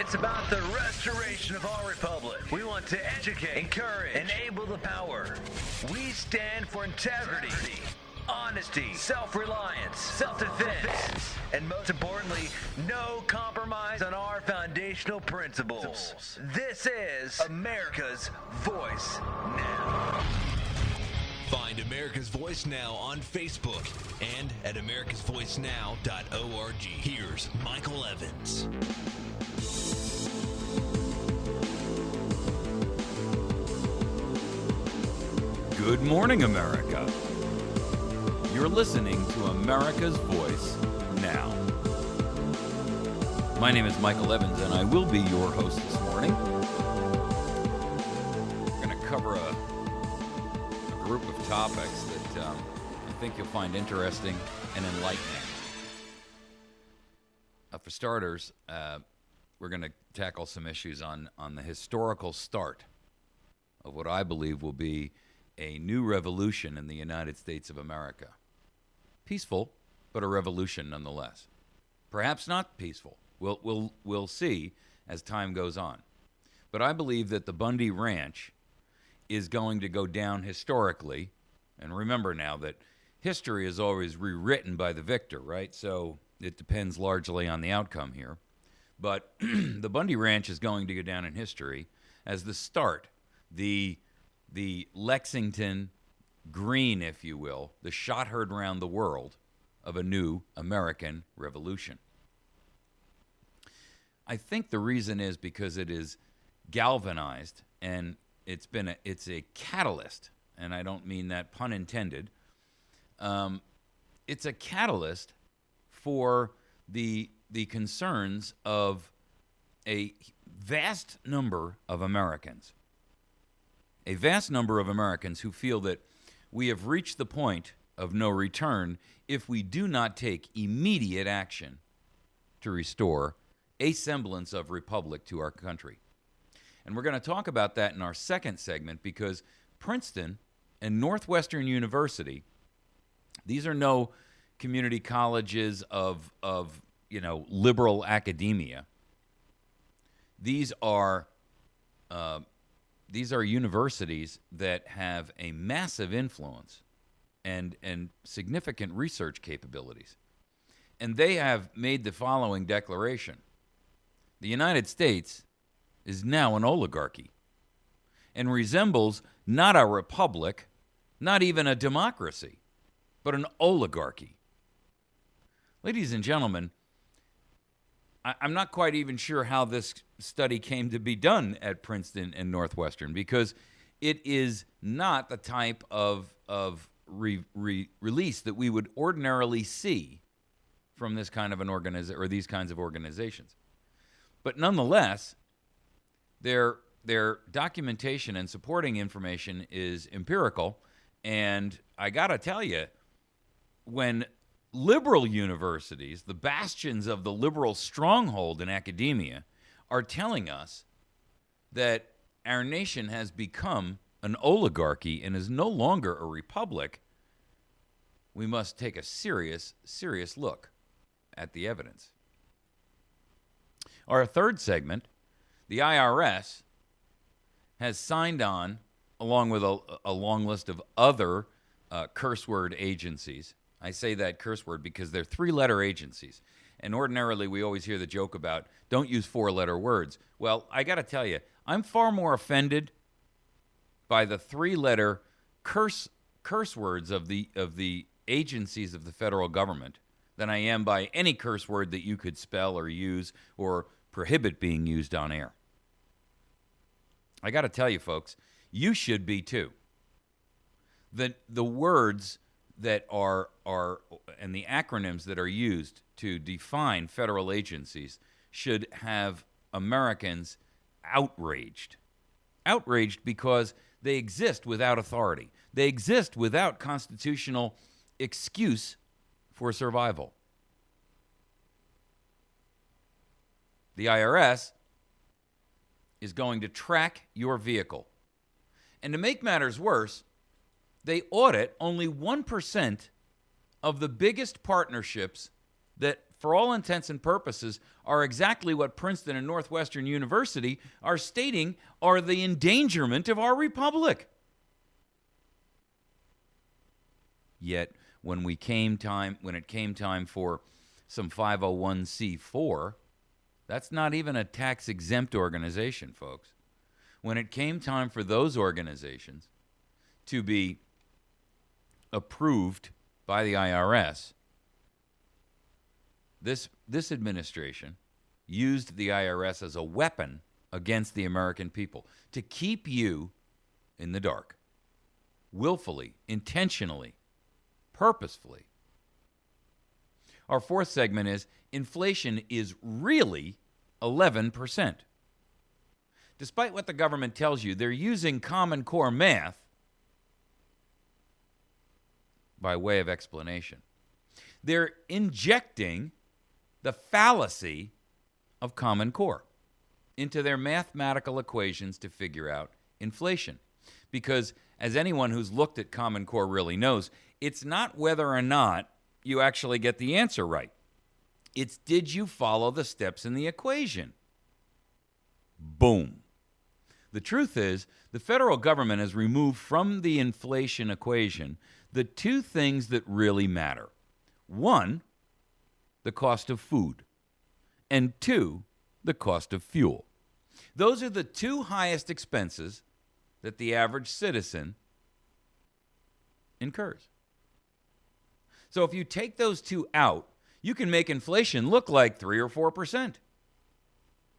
It's about the restoration of our republic. We want to educate, encourage, enable the power. We stand for integrity, honesty, self-reliance, self-defense, and most importantly, no compromise on our foundational principles. This is America's Voice Now. Find America's Voice Now on Facebook and at americasvoicenow.org. Here's Michael Evans. Good morning, America. You're listening to America's Voice Now. My name is Michael Evans, and I will be your host this morning. We're going to cover a group of topics that I think you'll find interesting and enlightening. For starters, we're going to tackle some issues on the historical start of what I believe will be a new revolution in the United States of America. Peaceful, but a revolution nonetheless. Perhaps not peaceful. We'll see as time goes on. But I believe that the Bundy Ranch is going to go down historically. And remember now that history is always rewritten by the victor, right? So it depends largely on the outcome here. But the Bundy Ranch is going to go down in history as the start, the Lexington green, if you will, the shot heard around the world of a new American revolution. I think the reason is because it is galvanized and it's a catalyst, and I don't mean that pun intended. It's a catalyst for the concerns of a vast number of Americans. A vast number of Americans who feel that we have reached the point of no return if we do not take immediate action to restore a semblance of republic to our country. And we're going to talk about that in our second segment because Princeton and Northwestern University, these are no community colleges of liberal academia. These are universities that have a massive influence and significant research capabilities. And they have made the following declaration. The United States is now an oligarchy and resembles not a republic, not even a democracy, but an oligarchy. Ladies and gentlemen, I'm not quite even sure how this study came to be done at Princeton and Northwestern because it is not the type of release that we would ordinarily see from this kind of an organization or these kinds of organizations. But nonetheless, their documentation and supporting information is empirical, and I got to tell you, when liberal universities, the bastions of the liberal stronghold in academia, are telling us that our nation has become an oligarchy and is no longer a republic, we must take a serious look at the evidence. Our third segment, the IRS has signed on, along with a long list of other curse word agencies. I say that curse word because they're three-letter agencies. And ordinarily, we always hear the joke about, don't use four-letter words. Well, I got to tell you, I'm far more offended by the three-letter curse words of the agencies of the federal government than I am by any curse word that you could spell or use or prohibit being used on air. I got to tell you, folks, you should be too. The words that are and the acronyms that are used to define federal agencies should have Americans outraged. Outraged because they exist without authority. They exist without constitutional excuse for survival. The IRS is going to track your vehicle. And to make matters worse, they audit only 1% of the biggest partnerships that for all intents and purposes, are exactly what Princeton and Northwestern University are stating are the endangerment of our republic. Yet, when it came time for some 501c4, that's not even a tax-exempt organization, folks. When it came time for those organizations to be approved by the IRS, this administration used the IRS as a weapon against the American people to keep you in the dark, willfully, intentionally, purposefully. Our fourth segment is inflation is really 11%. Despite what the government tells you, they're using Common Core math by way of explanation. They're injecting the fallacy of Common Core into their mathematical equations to figure out inflation. Because as anyone who's looked at Common Core really knows, it's not whether or not you actually get the answer right. It's did you follow the steps in the equation? Boom. The truth is, the federal government has removed from the inflation equation the two things that really matter. One, the cost of food, and two, the cost of fuel. Those are the two highest expenses that the average citizen incurs. So if you take those two out, you can make inflation look like 3 or 4%.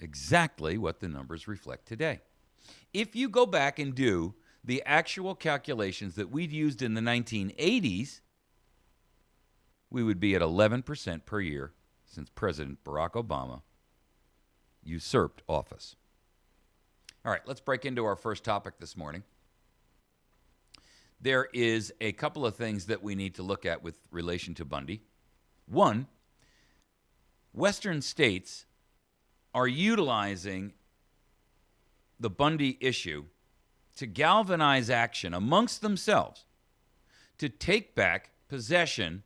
Exactly what the numbers reflect today. If you go back and do the actual calculations that we'd used in the 1980s, we would be at 11% per year since President Barack Obama usurped office. All right, let's break into our first topic this morning. There is a couple of things that we need to look at with relation to Bundy. One, Western states are utilizing the Bundy issue to galvanize action amongst themselves to take back possession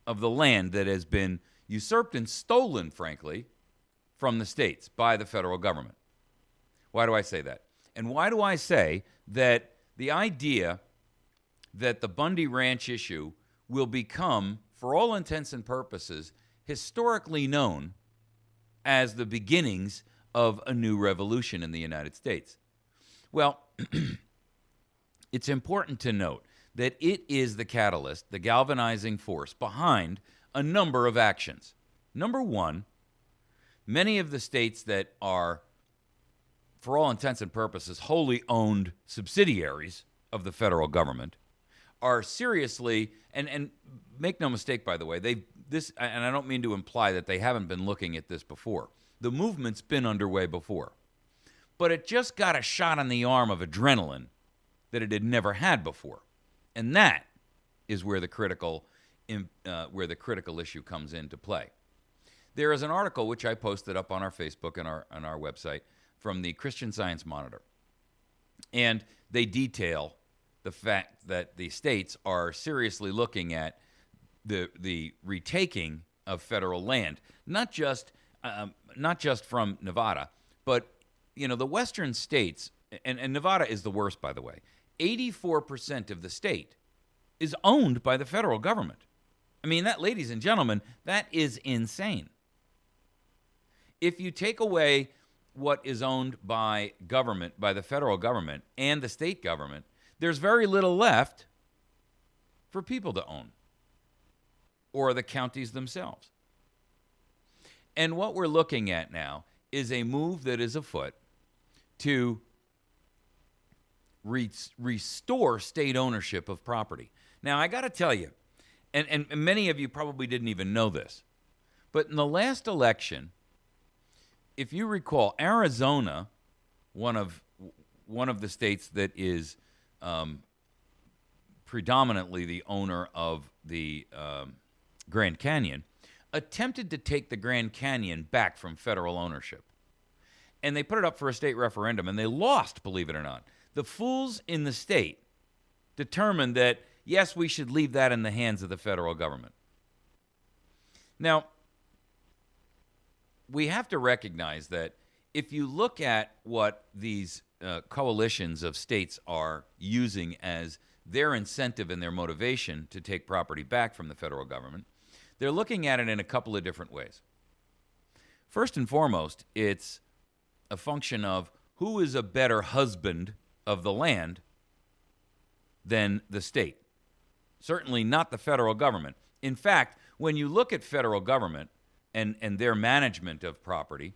of the land that has been usurped and stolen, frankly, from the states by the federal government. Why do I say that? And why do I say that the idea that the Bundy Ranch issue will become, for all intents and purposes, historically known as the beginnings of a new revolution in the United States? Well, it's important to note that it is the catalyst, the galvanizing force behind a number of actions. Number one, many of the states that are, for all intents and purposes, wholly owned subsidiaries of the federal government are seriously, and make no mistake, by the way, and I don't mean to imply that they haven't been looking at this before. The movement's been underway before. But it just got a shot on the arm of adrenaline that it had never had before. And that is where the critical issue comes into play. There is an article which I posted up on our Facebook and on our website from the Christian Science Monitor. And they detail the fact that the states are seriously looking at the retaking of federal land, not just from Nevada, but the western states, and Nevada is the worst, by the way. 84% of the state is owned by the federal government. I mean, that, ladies and gentlemen, that is insane. If you take away what is owned by government, by the federal government and the state government, there's very little left for people to own, or the counties themselves. And what we're looking at now is a move that is afoot to restore state ownership of property. Now, I got to tell you, and many of you probably didn't even know this, but in the last election, if you recall, Arizona, one of the states that is predominantly the owner of the Grand Canyon, attempted to take the Grand Canyon back from federal ownership. And they put it up for a state referendum, and they lost, believe it or not. The fools in the state determined that, yes, we should leave that in the hands of the federal government. Now, we have to recognize that if you look at what these coalitions of states are using as their incentive and their motivation to take property back from the federal government, they're looking at it in a couple of different ways. First and foremost, it's a function of who is a better husband of the land than the state. Certainly not the federal government. In fact, when you look at federal government and their management of property,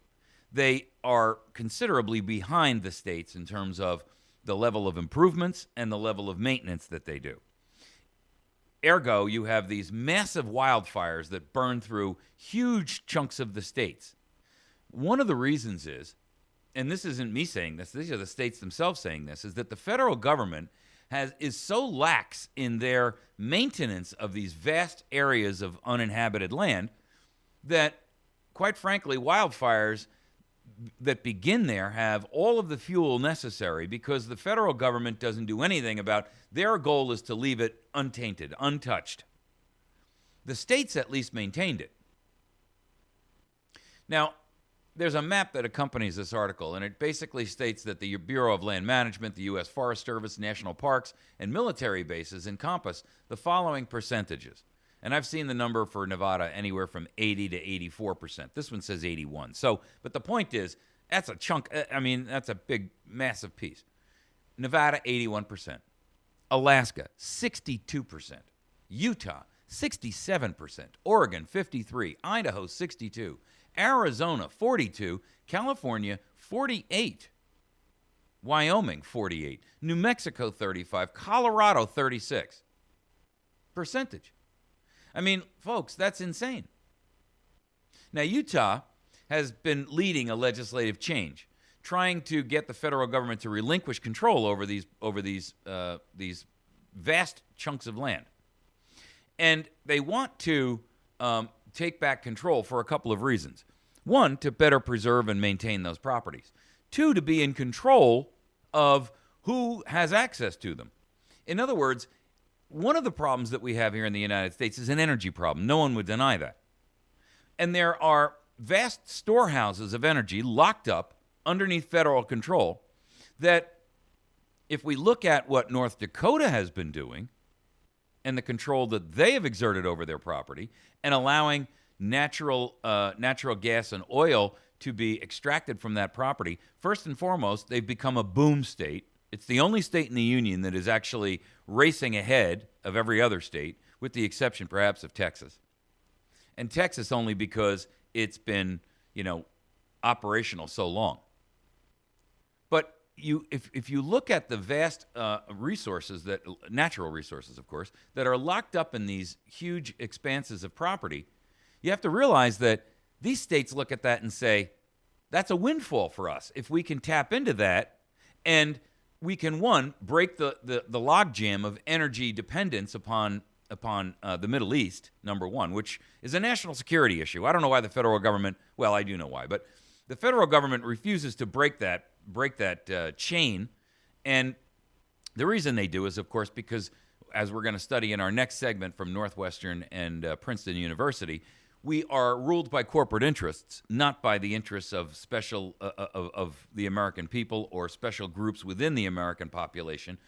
they are considerably behind the states in terms of the level of improvements and the level of maintenance that they do. Ergo, you have these massive wildfires that burn through huge chunks of the states. One of the reasons is, and this isn't me saying this, these are the states themselves saying this, is that the federal government is so lax in their maintenance of these vast areas of uninhabited land that, quite frankly, wildfires that begin there have all of the fuel necessary because the federal government doesn't do anything about their goal is to leave it untainted, untouched. The states at least maintained it. Now, there's a map that accompanies this article, and it basically states that the Bureau of Land Management, the U.S. Forest Service, national parks, and military bases encompass the following percentages. And I've seen the number for Nevada anywhere from 80 to 84%. This one says 81. So, but the point is, that's a chunk. I mean, that's a big, massive piece. Nevada, 81%. Alaska, 62%. Utah, 67%. Oregon, 53%. Idaho, 62%. Arizona, 42%. California, 48%. Wyoming, 48%. New Mexico, 35%. Colorado, 36%. Percentage. I mean, folks, that's insane. Now, Utah has been leading a legislative change, trying to get the federal government to relinquish control over these vast chunks of land. And they want to take back control for a couple of reasons. One, to better preserve and maintain those properties. Two, to be in control of who has access to them. In other words, one of the problems that we have here in the United States is an energy problem. No one would deny that. And there are vast storehouses of energy locked up underneath federal control that, if we look at what North Dakota has been doing and the control that they have exerted over their property and allowing natural gas and oil to be extracted from that property, first and foremost, they've become a boom state. It's the only state in the union that is actually racing ahead of every other state, with the exception perhaps of Texas. And Texas only because it's been, operational so long. But if you look at the vast resources, natural resources, of course, that are locked up in these huge expanses of property, you have to realize that these states look at that and say, that's a windfall for us. If we can tap into that and we can, one, break the logjam of energy dependence upon the Middle East, number one, which is a national security issue. I don't know why the federal government, well, I do know why, but the federal government refuses to break that chain. And the reason they do is, of course, because, as we're going to study in our next segment from Northwestern and Princeton University, we are ruled by corporate interests, not by the interests of of the American people or special groups within the American population.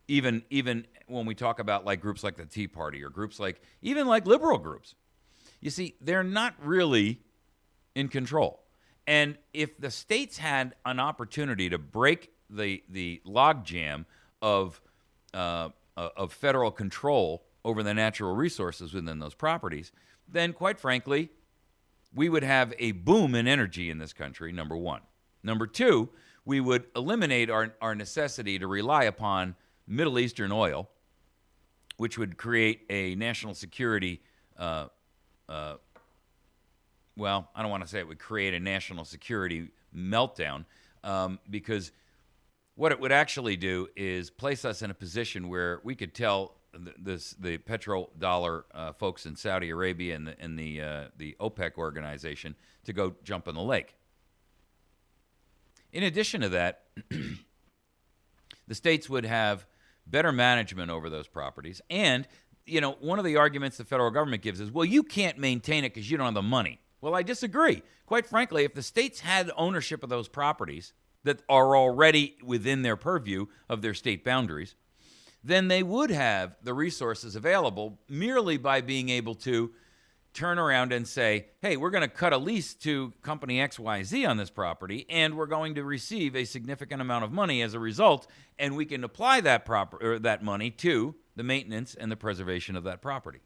Even when we talk about like groups like the Tea Party or groups like liberal groups, you see, they're not really in control. And if the states had an opportunity to break the logjam of federal control over the natural resources within those properties, then, quite frankly, we would have a boom in energy in this country, number one. Number two, we would eliminate our necessity to rely upon Middle Eastern oil, which would create a national security, well, I don't want to say it would create a national security meltdown, because what it would actually do is place us in a position where we could tell the petrodollar folks in Saudi Arabia and the OPEC organization to go jump in the lake. In addition to that, the states would have better management over those properties. And, one of the arguments the federal government gives is, well, you can't maintain it because you don't have the money. Well, I disagree. Quite frankly, if the states had ownership of those properties that are already within their purview of their state boundaries, then they would have the resources available merely by being able to turn around and say, hey, we're going to cut a lease to company XYZ on this property, and we're going to receive a significant amount of money as a result, and we can apply that money to the maintenance and the preservation of that property.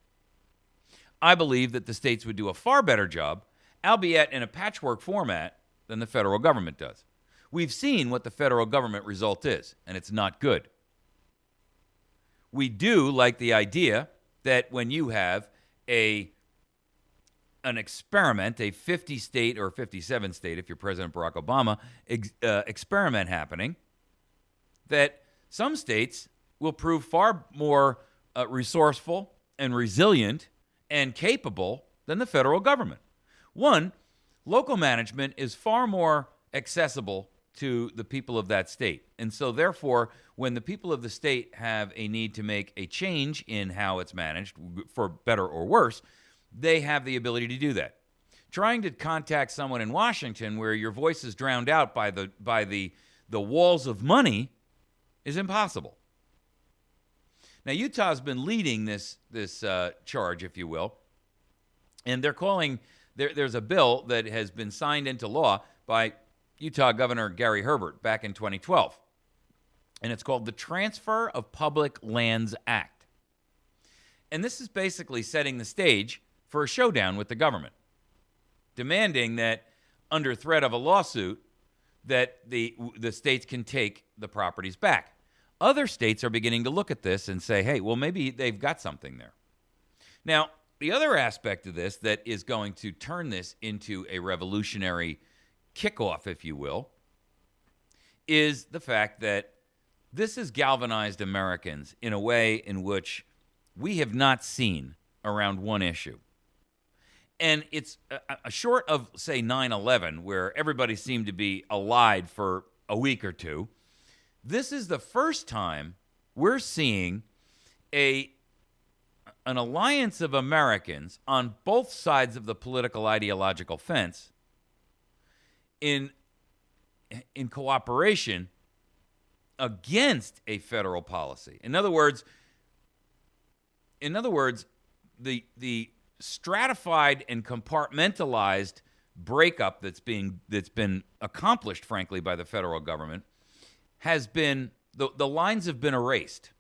I believe that the states would do a far better job, albeit in a patchwork format, than the federal government does. We've seen what the federal government result is, and it's not good. We do like the idea that when you have an experiment, a 50-state or 57-state, if you're President Barack Obama, experiment happening, that some states will prove far more resourceful and resilient and capable than the federal government. One, local management is far more accessible to the people of that state. And so therefore, when the people of the state have a need to make a change in how it's managed, for better or worse, they have the ability to do that. Trying to contact someone in Washington where your voice is drowned out by the walls of money is impossible. Now, Utah's been leading this charge, if you will, and they're calling there's a bill that has been signed into law by Utah Governor Gary Herbert back in 2012, and it's called the Transfer of Public Lands Act. And this is basically setting the stage for a showdown with the government, demanding that under threat of a lawsuit that the states can take the properties back. Other states are beginning to look at this and say, hey, well, maybe they've got something there. Now, the other aspect of this that is going to turn this into a revolutionary kickoff, if you will, is the fact that this has galvanized Americans in a way in which we have not seen around one issue. And it's a short of, say, 9/11, where everybody seemed to be allied for a week or two. This is the first time we're seeing an alliance of Americans on both sides of the political ideological fence in cooperation against a federal policy. In other words, the stratified and compartmentalized breakup that's been accomplished, frankly, by the federal government has been, the lines have been erased.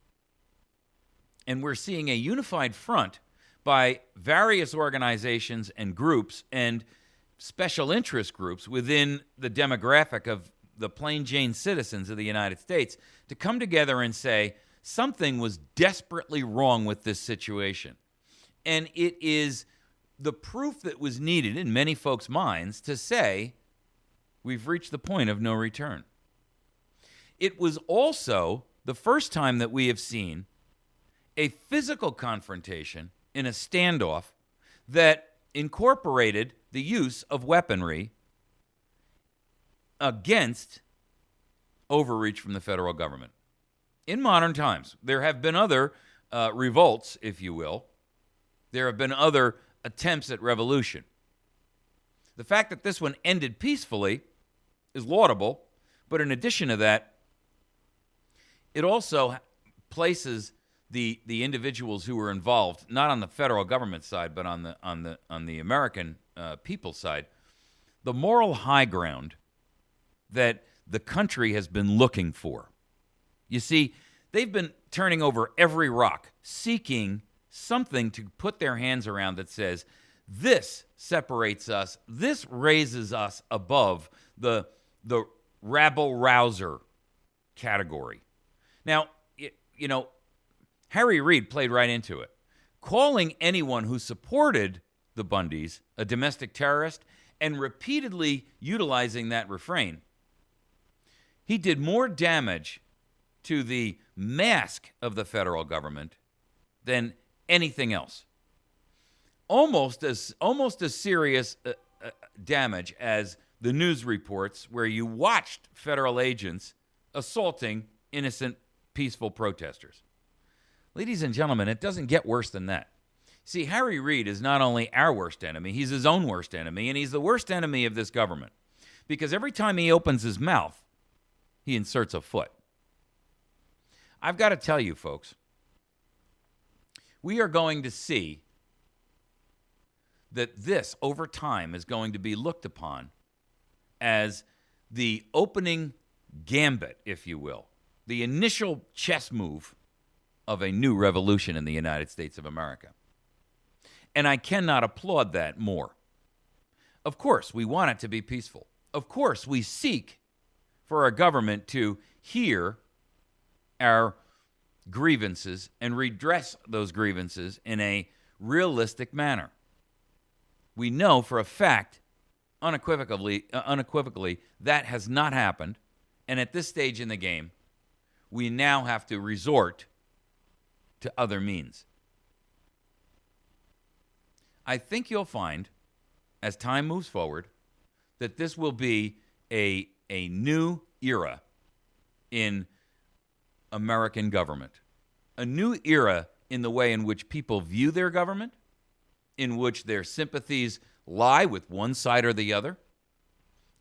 And we're seeing a unified front by various organizations and groups and special interest groups within the demographic of the plain Jane citizens of the United States to come together and say something was desperately wrong with this situation. And it is the proof that was needed in many folks' minds to say we've reached the point of no return. It was also the first time that we have seen a physical confrontation in a standoff that incorporated the use of weaponry against overreach from the federal government. In modern times, there have been other revolts, if you will. There have been other attempts at revolution. The fact that this one ended peacefully is laudable, but in addition to that, it also places the individuals who were involved, not on the federal government side, but on the American people side, the moral high ground that the country has been looking for. You see, they've been turning over every rock, seeking something to put their hands around that says, this separates us, this raises us above the rabble-rouser category. Now, you know, Harry Reid played right into it, calling anyone who supported the Bundys a domestic terrorist and repeatedly utilizing that refrain. He did more damage to the mask of the federal government than anything else. Almost as serious damage as the news reports where you watched federal agents assaulting innocent, peaceful protesters. Ladies and gentlemen, it doesn't get worse than that. See, Harry Reid is not only our worst enemy, he's his own worst enemy, and he's the worst enemy of this government. Because every time he opens his mouth, he inserts a foot. I've got to tell you, folks, we are going to see that this, over time, is going to be looked upon as the opening gambit, if you will, the initial chess move of a new revolution in the United States of America. And I cannot applaud that more. Of course, we want it to be peaceful. Of course, we seek for our government to hear our grievances and redress those grievances in a realistic manner. We know for a fact, unequivocally, that has not happened. And at this stage in the game, we now have to resort to other means. I think you'll find, as time moves forward, that this will be a new era in American government. A new era in the way in which people view their government, in which their sympathies lie with one side or the other,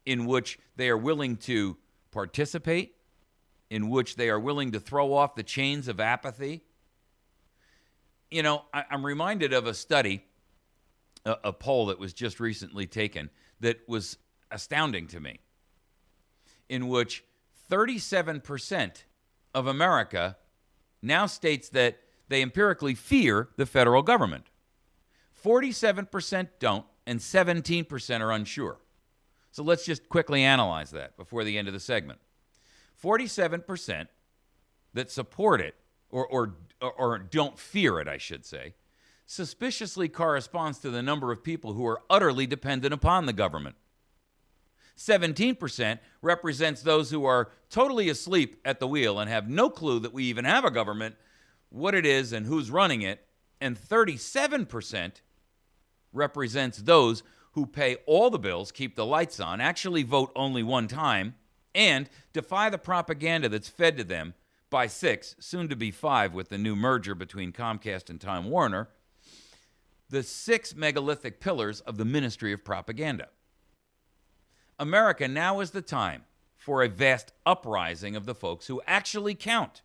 in which they are willing to participate, in which they are willing to throw off the chains of apathy. You know, I'm reminded of a study, a poll that was just recently taken that was astounding to me, in which 37% of America now states that they empirically fear the federal government. 47% don't, and 17% are unsure. So let's just quickly analyze that before the end of the segment. 47% that support it, or don't fear it, I should say, suspiciously corresponds to the number of people who are utterly dependent upon the government. 17% represents those who are totally asleep at the wheel and have no clue that we even have a government, what it is, and who's running it. And 37% represents those who pay all the bills, keep the lights on, actually vote only one time, and defy the propaganda that's fed to them by 6, soon to be 5 with the new merger between Comcast and Time Warner, the 6 megalithic pillars of the Ministry of Propaganda. America, now is the time for a vast uprising of the folks who actually count.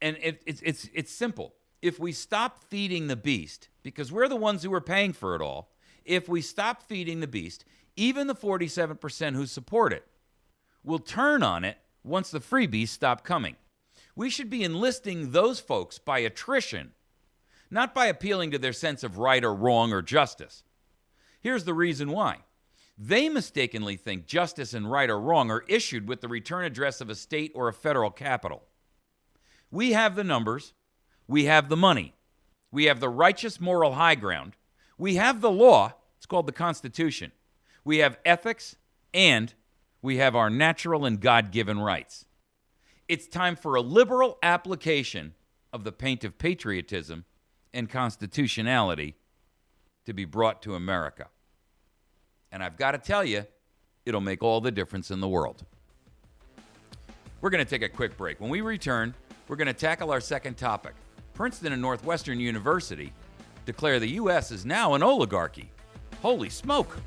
And it's simple. If we stop feeding the beast, because we're the ones who are paying for it all, if we stop feeding the beast, even the 47% who support it will turn on it once the freebies stop coming. We should be enlisting those folks by attrition, not by appealing to their sense of right or wrong or justice. Here's the reason why. They mistakenly think justice and right or wrong are issued with the return address of a state or a federal capital. We have the numbers. We have the money. We have the righteous moral high ground. We have the law. It's called the Constitution. We have ethics, and we have our natural and God-given rights. It's time for a liberal application of the paint of patriotism and constitutionality to be brought to America. And I've got to tell you, it'll make all the difference in the world. We're going to take a quick break. When we return, we're going to tackle our second topic. Princeton and Northwestern University declare the U.S. is now an oligarchy. Holy smoke!